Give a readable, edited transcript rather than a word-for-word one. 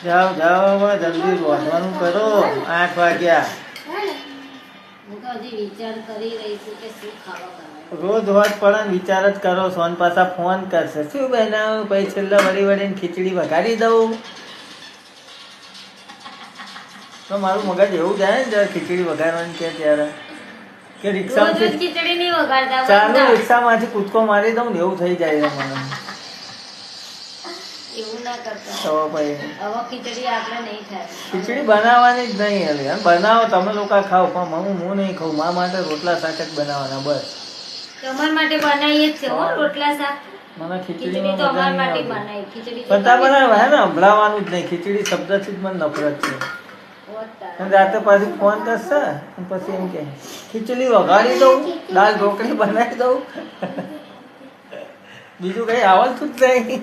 જાઓ જાઓ હવે જલ્દી રોધવાનું કરો 8 વાગ્યા. હું તો હજી વિચાર કરી રહી છું કે શું ખાવા બનાવું. રોજ રોજ પણ વિચાર જ કરો. સોન પાછા ફોન કરશે શું બનાવું, પછી છેલ્લા વળી વળીને ખીચડી વઘારી દઉં. તો મારું મગજ એવું જાય ને જ્યારે ખીચડી વઘારવાની કે ત્યારે કે રોજ રોજ રિક્ષામાંથી ખીચડી નહીં વઘારતા ચાલુ બધા. રિક્ષામાંથી કૂદકો મારી દઉં ને એવું થઈ જાય છે મને. એવું ના કરતા. તો પછી હવે ખીચડી આપણે નહીં થાય. ખીચડી બનાવવાની જ નહીં હવે. એમ બનાવો તમે લોકો ખાઓ પણ હું નહીં ખાઉં. મા માટે રોટલા શાક જ બનાવવાના બસ. તમારા માટે બનાવીએ જ છે હો રોટલા શાક. મને ખીચડી ખીચડીમાં તો મજા અમારા નહીં માટે આવતી. બનાવી. ખીચડી તો બધા તમે જ બનાવે હે ને સંભળાવવાનું જ નહીં. ખીચડી શબ્દથી જ મને નફરત છે. હોત તારા. અને રાતે પાછી ફોન કરશે અને પછી એમ કે ખીચડી વઘારી દઉં, દાળ ઢોકળી બનાવી દઉં. બીજું કઈ આવડતું જ નહીં.